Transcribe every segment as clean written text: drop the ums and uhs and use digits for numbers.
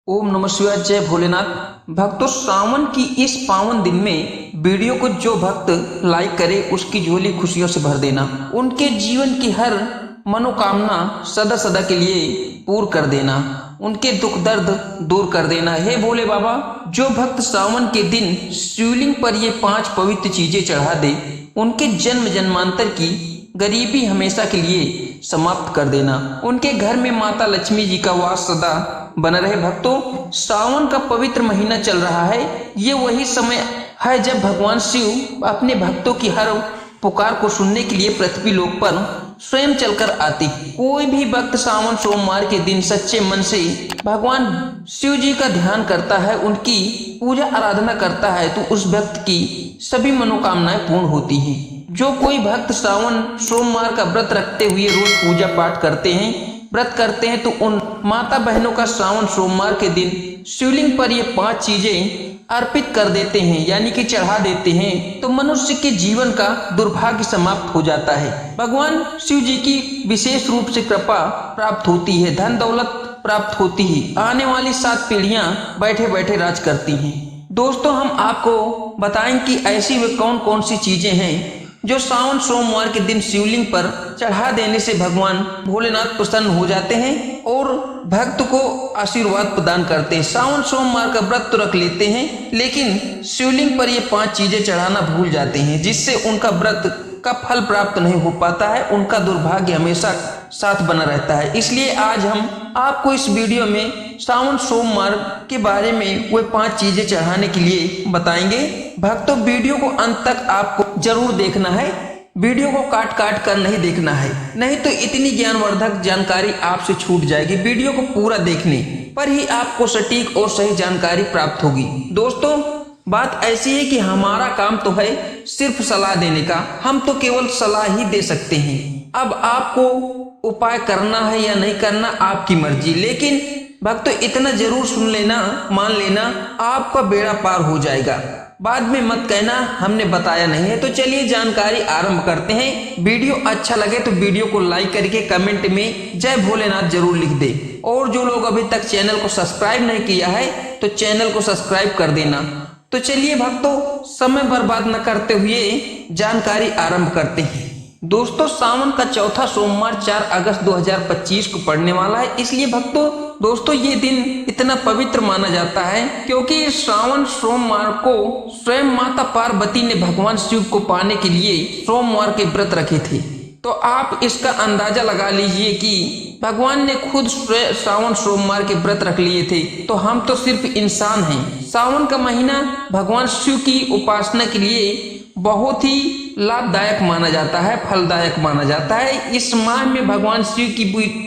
ओम नमः शिवाय। जय भोलेनाथ। भक्तों, सावन की इस पावन दिन में वीडियो को जो भक्त लाइक करे उसकी झोली खुशियों से भर देना, उनके जीवन की हर मनोकामना सदा सदा के लिए पूर्ण कर देना, उनके दुख दर्द दूर कर देना। हे भोले बाबा, जो भक्त सावन के दिन शिवलिंग पर ये 5 पवित्र चीजें चढ़ा दे, उनके जन्म जन्मांतर की गरीबी हमेशा के लिए समाप्त कर देना, उनके घर में माता लक्ष्मी जी का वास सदा बना रहे। भक्तों, सावन का पवित्र महीना चल रहा है। ये वही समय है जब भगवान शिव अपने भक्तों की हर पुकार को सुनने के लिए पृथ्वी लोक पर स्वयं चलकर आते। कोई भी भक्त सावन सोमवार के दिन सच्चे मन से भगवान शिव जी का ध्यान करता है, उनकी पूजा आराधना करता है, तो उस भक्त की सभी मनोकामनाएं पूर्ण होती हैं। जो कोई भक्त सावन सोमवार का व्रत रखते हुए रोज पूजा पाठ करते हैं, व्रत करते हैं, तो उन माता बहनों का सावन सोमवार के दिन शिवलिंग पर ये 5 चीजें अर्पित कर देते हैं, यानी कि चढ़ा देते हैं, तो मनुष्य के जीवन का दुर्भाग्य समाप्त हो जाता है। भगवान शिव जी की विशेष रूप से कृपा प्राप्त होती है, धन दौलत प्राप्त होती है, आने वाली 7 पीढ़ियां बैठे बैठे राज करती हैं। दोस्तों, हम आपको बताएं कि ऐसी वे कौन कौन सी चीजें हैं जो सावन सोमवार के दिन शिवलिंग पर चढ़ा देने से भगवान भोलेनाथ प्रसन्न हो जाते हैं और भक्त को आशीर्वाद प्रदान करते हैं। सावन सोमवार का व्रत तो रख लेते हैं, लेकिन शिवलिंग पर ये 5 चीजें चढ़ाना भूल जाते हैं, जिससे उनका व्रत का फल प्राप्त नहीं हो पाता है, उनका दुर्भाग्य हमेशा साथ बना रहता है। इसलिए आज हम आपको इस वीडियो में सावन सोमवार के बारे में वो 5 चीजें चढ़ाने के लिए बताएंगे। भक्तों, वीडियो को अंत तक आपको जरूर देखना है, वीडियो को काट काट कर नहीं देखना है, नहीं तो इतनी ज्ञानवर्धक जानकारी आपसे छूट जाएगी। वीडियो को पूरा देखने पर ही आपको सटीक और सही जानकारी प्राप्त होगी। दोस्तों, बात ऐसी है कि हमारा काम तो है सिर्फ सलाह देने का, हम तो केवल सलाह ही दे सकते हैं। अब आपको उपाय करना है या नहीं करना आपकी मर्जी, लेकिन भक्तों इतना जरूर सुन लेना, मान लेना, आपका बेड़ा पार हो जाएगा। बाद में मत कहना हमने बताया नहीं है। तो चलिए जानकारी आरंभ करते हैं। वीडियो अच्छा लगे तो वीडियो को लाइक करके कमेंट में जय भोलेनाथ जरूर लिख दे, और जो लोग अभी तक चैनल को सब्सक्राइब नहीं किया है तो चैनल को सब्सक्राइब कर देना। तो चलिए भक्तों, समय बर्बाद न करते हुए जानकारी आरंभ करते हैं। दोस्तों, सावन का चौथा सोमवार 4 अगस्त 2025 को पड़ने वाला है। इसलिए दोस्तों ये दिन इतना पवित्र माना जाता है क्योंकि सावन सोमवार को स्वयं माता पार्वती ने भगवान शिव को पाने के लिए सोमवार के व्रत रखे थे। तो आप इसका अंदाजा लगा लीजिए कि भगवान ने खुद सावन सोमवार के व्रत रख लिए थे, तो हम तो सिर्फ इंसान हैं। सावन का महीना भगवान शिव की उपासना के लिए बहुत ही लाभदायक माना जाता है, फलदायक माना जाता है। इस माह में भगवान शिव की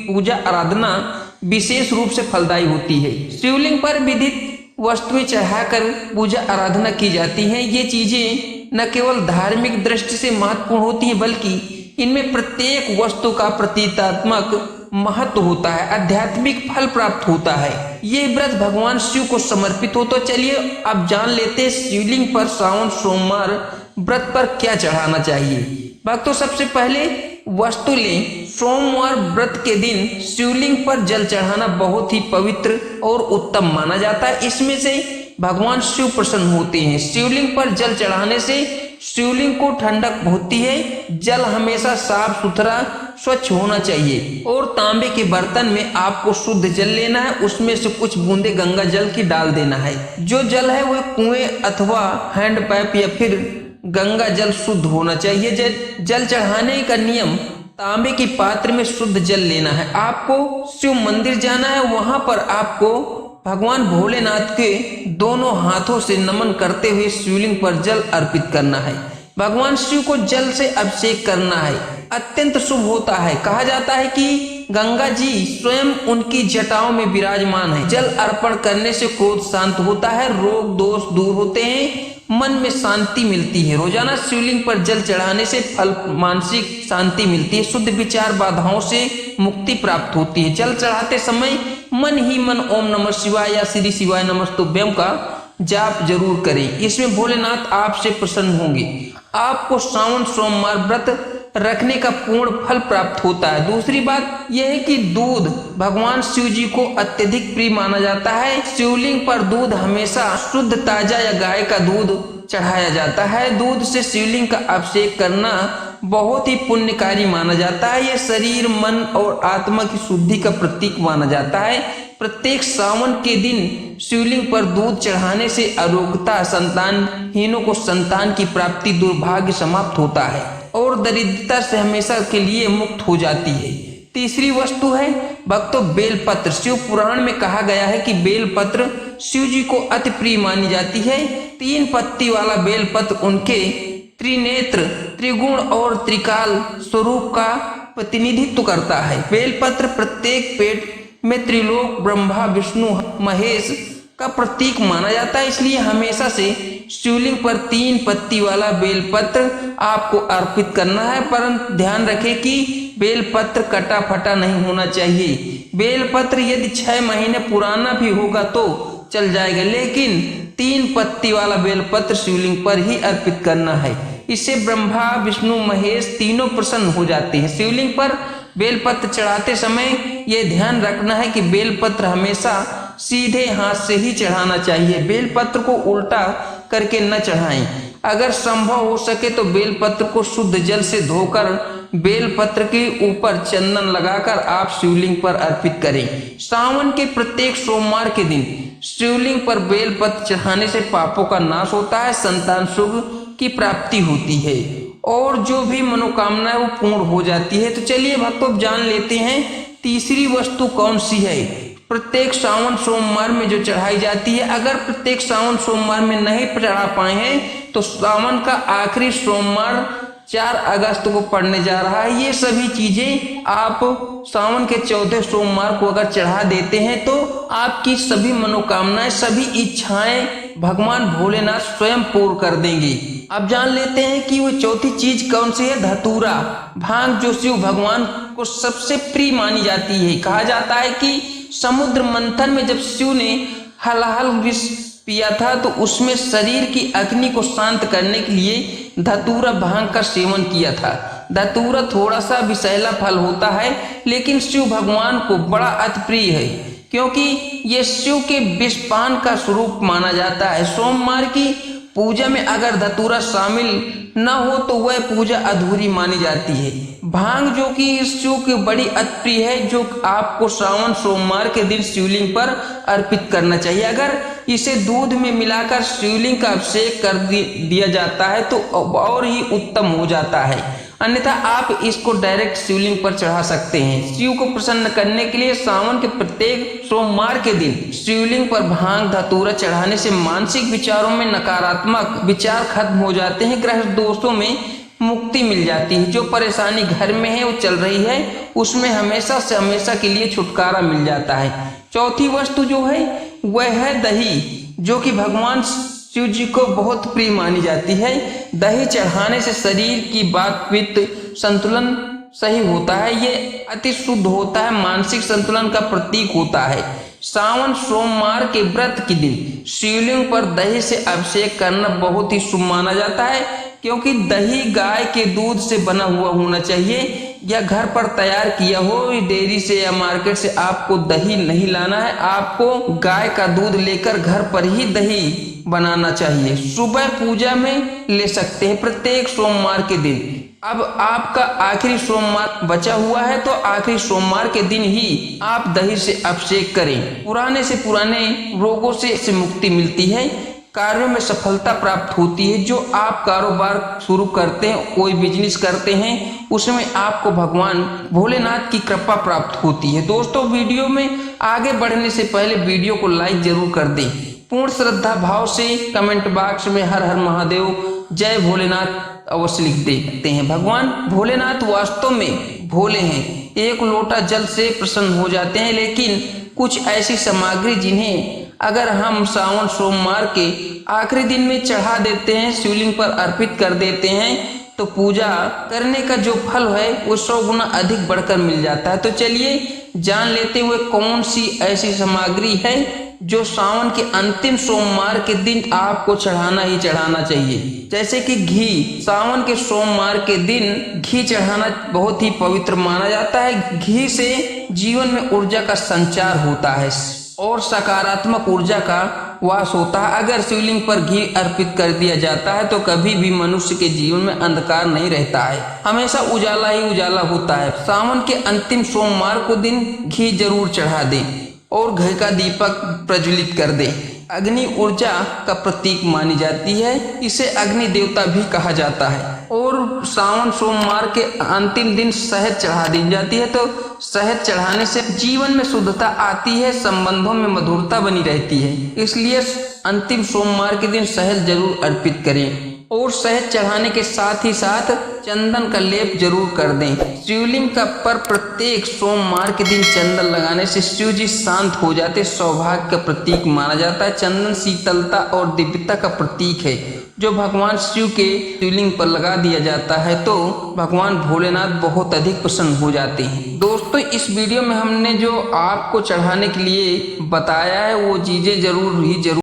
पूजा आराधना विशेष रूप से फलदायी होती है। शिवलिंग पर विधित वस्तुएं चढ़ाकर पूजा आराधना की जाती है। ये चीजें न केवल धार्मिक दृष्टि से महत्वपूर्ण होती हैं, बल्कि इनमें प्रत्येक वस्तु का प्रतीकात्मक महत्व होता है, आध्यात्मिक फल प्राप्त होता है। ये व्रत भगवान शिव को समर्पित हो। तो चलिए अब जान लेते हैं शिवलिंग पर सावन सोमवार व्रत पर क्या चढ़ाना चाहिए। भक्तों, सबसे पहले वस्तु लें। सोमवार व्रत के दिन शिवलिंग पर जल चढ़ाना बहुत ही पवित्र और उत्तम माना जाता है। इसमें से भगवान शिव प्रसन्न होते हैं। शिवलिंग पर जल चढ़ाने से शिवलिंग को ठंडक होती है। जल हमेशा साफ सुथरा स्वच्छ होना चाहिए और तांबे के बर्तन में आपको शुद्ध जल लेना है, उसमें से कुछ बूंदे गंगा जल की डाल देना है। जो जल है वह कुएं अथवा हैंडपैप या फिर गंगा जल शुद्ध होना चाहिए। जल चढ़ाने का नियम, तांबे के पात्र में शुद्ध जल लेना है। आपको शिव मंदिर जाना है, वहां पर आपको भगवान भोलेनाथ के दोनों हाथों से नमन करते हुए शिवलिंग पर जल अर्पित करना है। भगवान शिव को जल से अभिषेक करना है, अत्यंत शुभ होता है। कहा जाता है कि गंगा जी स्वयं उनकी जटाओं में विराजमान है। जल अर्पण करने से क्रोध शांत होता है, रोग दोष दूर होते हैं, मन में शांति मिलती है। रोजाना शिवलिंग पर जल चढ़ाने से मानसिक शांति मिलती है, शुद्ध विचार बाधाओं से मुक्ति प्राप्त होती है। जल चढ़ाते समय मन ही मन ओम नमः शिवाय या श्री शिवाय नमस्तुभ्यं का जाप जरूर करें। इसमें भोलेनाथ आपसे प्रसन्न होंगे। आपको सावन सोमवार व्रत रखने का पूर्ण फल प्राप्त होता है। दूसरी बात यह है कि दूध भगवान शिव जी को अत्यधिक प्रिय माना जाता है। शिवलिंग पर दूध हमेशा शुद्ध, ताजा या गाय का दूध चढ़ाया जाता है। दूध से शिवलिंग का अभिषेक करना बहुत ही पुण्यकारी माना जाता है। यह शरीर, मन और आत्मा की शुद्धि का प्रतीक माना जाता है। प्रत्येक सावन के दिन शिवलिंग पर दूध चढ़ाने से अरोगता, संतानहीनों को संतान की प्राप्ति, दुर्भाग्य समाप्त होता है और दरिद्रता से हमेशा के लिए मुक्त हो जाती है। तीसरी वस्तु है भक्तों बेलपत्र। शिव पुराण में कहा गया है कि बेलपत्र शिव जी को अति प्रिय मानी जाती है। 3 पत्ती वाला बेलपत्र उनके त्रिनेत्र, त्रिगुण और त्रिकाल स्वरूप का प्रतिनिधित्व करता है। बेलपत्र प्रत्येक पेट में त्रिलोक, ब्रह्मा, विष्णु, महेश का प्रतीक माना जाता है। इसलिए हमेशा से शिवलिंग पर 3 पत्ती वाला बेलपत्र आपको अर्पित करना है, परंतु ध्यान रखें कि बेलपत्र कटा फटा नहीं होना चाहिए। बेलपत्र यदि 6 महीने पुराना भी होगा तो चल जाएगा, लेकिन 3 पत्ती वाला बेलपत्र शिवलिंग पर ही अर्पित करना है। इससे ब्रह्मा, विष्णु, महेश तीनों प्रसन्न हो जाते हैं। शिवलिंग पर बेलपत्र चढ़ाते समय यह ध्यान रखना है कि बेलपत्र हमेशा सीधे हाथ से ही चढ़ाना चाहिए। बेलपत्र को उल्टा करके न चढ़ाएं। अगर संभव हो सके तो बेलपत्र को शुद्ध जल से धोकर बेलपत्र के ऊपर चंदन लगाकर आप शिवलिंग पर अर्पित करें। सावन के प्रत्येक सोमवार के दिन शिवलिंग पर बेलपत्र चढ़ाने से पापों का नाश होता है, संतान सुख की प्राप्ति होती है और जो भी मनोकामना है वो पूर्ण हो जाती है। तो चलिए भक्तों जान लेते हैं तीसरी वस्तु कौन सी है। प्रत्येक सावन सोमवार में जो चढ़ाई जाती है। अगर प्रत्येक सावन सोमवार में नहीं चढ़ा पाए हैं तो सावन का आखिरी सोमवार 4 अगस्त को पड़ने जा रहा है। ये सभी चीजें आप सावन के चौथे सोमवार को अगर चढ़ा देते हैं तो आपकी सभी मनोकामनाएं, सभी इच्छाएं भगवान भोलेनाथ स्वयं पूर्ण कर देंगे। अब जान लेते हैं कि वो चौथी चीज कौन सी है। धतूरा, भांग, जो शिव भगवान को सबसे प्रिय मानी जाती है। कहा जाता है कि समुद्र मंथन में जब शिव ने हलाहल विष पिया था तो उसमें शरीर की अग्नि को शांत करने के लिए धतूरा भांग का सेवन किया था। धतूरा थोड़ा सा विषैला फल होता है, लेकिन शिव भगवान को बड़ा अति प्रिय है क्योंकि ये शिव के विषपान का स्वरूप माना जाता है। सोमवार की पूजा में अगर धतूरा शामिल न हो तो वह पूजा अधूरी मानी जाती है। भांग जो कि शिव की बड़ी अप्रिय है, जो आपको श्रावण सोमवार के दिन शिवलिंग पर अर्पित करना चाहिए। अगर इसे दूध में मिलाकर शिवलिंग का अभिषेक कर दिया जाता है तो और ही उत्तम हो जाता है, अन्यथा आप इसको डायरेक्ट शिवलिंग पर चढ़ा सकते हैं। शिव को प्रसन्न करने के लिए सावन के प्रत्येक सोमवार के दिन शिवलिंग पर भांग धतूरा चढ़ाने से मानसिक विचारों में नकारात्मक विचार खत्म हो जाते हैं, ग्रह दोषों में मुक्ति मिल जाती है। जो परेशानी घर में है वो चल रही है उसमें हमेशा से हमेशा के लिए छुटकारा मिल जाता है। चौथी वस्तु जो है वह है दही, जो कि भगवान शिव जी को बहुत प्रिय मानी जाती है। दही चढ़ाने से शरीर की वात पित्त संतुलन सही होता है, ये अति शुद्ध होता है, मानसिक संतुलन का प्रतीक होता है। सावन सोमवार के व्रत के दिन शिवलिंग पर दही से अभिषेक करना बहुत ही शुभ माना जाता है, क्योंकि दही गाय के दूध से बना हुआ होना चाहिए या घर पर तैयार किया हो। डेयरी से या मार्केट से आपको दही नहीं लाना है, आपको गाय का दूध लेकर घर पर ही दही बनाना चाहिए। सुबह पूजा में ले सकते हैं प्रत्येक सोमवार के दिन। अब आपका आखिरी सोमवार बचा हुआ है तो आखिरी सोमवार के दिन ही आप दही से अभिषेक करें। पुराने से पुराने रोगों से मुक्ति मिलती है, कार्यों में सफलता प्राप्त होती है। जो आप कारोबार शुरू करते हैं, कोई बिजनेस करते हैं, उसमें आपको भगवान भोलेनाथ की कृपा प्राप्त होती है। दोस्तों वीडियो में आगे बढ़ने से पहले वीडियो को लाइक जरूर कर दें। पूर्ण श्रद्धा भाव से कमेंट बॉक्स में हर हर महादेव, जय भोलेनाथ अवश्य लिख देते हैं। भगवान भोलेनाथ वास्तव में भोले हैं, एक लोटा जल से प्रसन्न हो जाते हैं, लेकिन कुछ ऐसी सामग्री जिन्हें अगर हम सावन सोमवार के आखिरी दिन में चढ़ा देते हैं, शिवलिंग पर अर्पित कर देते हैं, तो पूजा करने का जो फल है वो 100 गुना अधिक बढ़कर मिल जाता है। तो चलिए जान लेते हुए कौन सी ऐसी सामग्री है जो सावन के अंतिम सोमवार के दिन आपको चढ़ाना ही चढ़ाना चाहिए। जैसे कि घी, सावन के सोमवार के दिन घी चढ़ाना बहुत ही पवित्र माना जाता है। घी से जीवन में ऊर्जा का संचार होता है और सकारात्मक ऊर्जा का वास होता है। अगर शिवलिंग पर घी अर्पित कर दिया जाता है तो कभी भी मनुष्य के जीवन में अंधकार नहीं रहता है, हमेशा उजाला ही उजाला होता है। सावन के अंतिम सोमवार को दिन घी जरूर चढ़ा दें और घर का दीपक प्रज्वलित कर दें। अग्नि ऊर्जा का प्रतीक मानी जाती है, इसे अग्नि देवता भी कहा जाता है। और सावन सोमवार के अंतिम दिन शहद चढ़ा दी जाती है, तो शहद चढ़ाने से जीवन में शुद्धता आती है, संबंधों में मधुरता बनी रहती है। इसलिए अंतिम सोमवार के दिन शहद जरूर अर्पित करें और शहद चढ़ाने के साथ ही साथ चंदन का लेप जरूर कर दें। शिवलिंग का पर प्रत्येक सोमवार के दिन चंदन लगाने से शिव जी शांत हो जाते, सौभाग्य का प्रतीक माना जाता है। चंदन शीतलता और दिव्यता का प्रतीक है, जो भगवान शिव के शिवलिंग पर लगा दिया जाता है तो भगवान भोलेनाथ बहुत अधिक प्रसन्न हो जाते हैं। दोस्तों, इस वीडियो में हमने जो आपको चढ़ाने के लिए बताया है वो चीजें जरूर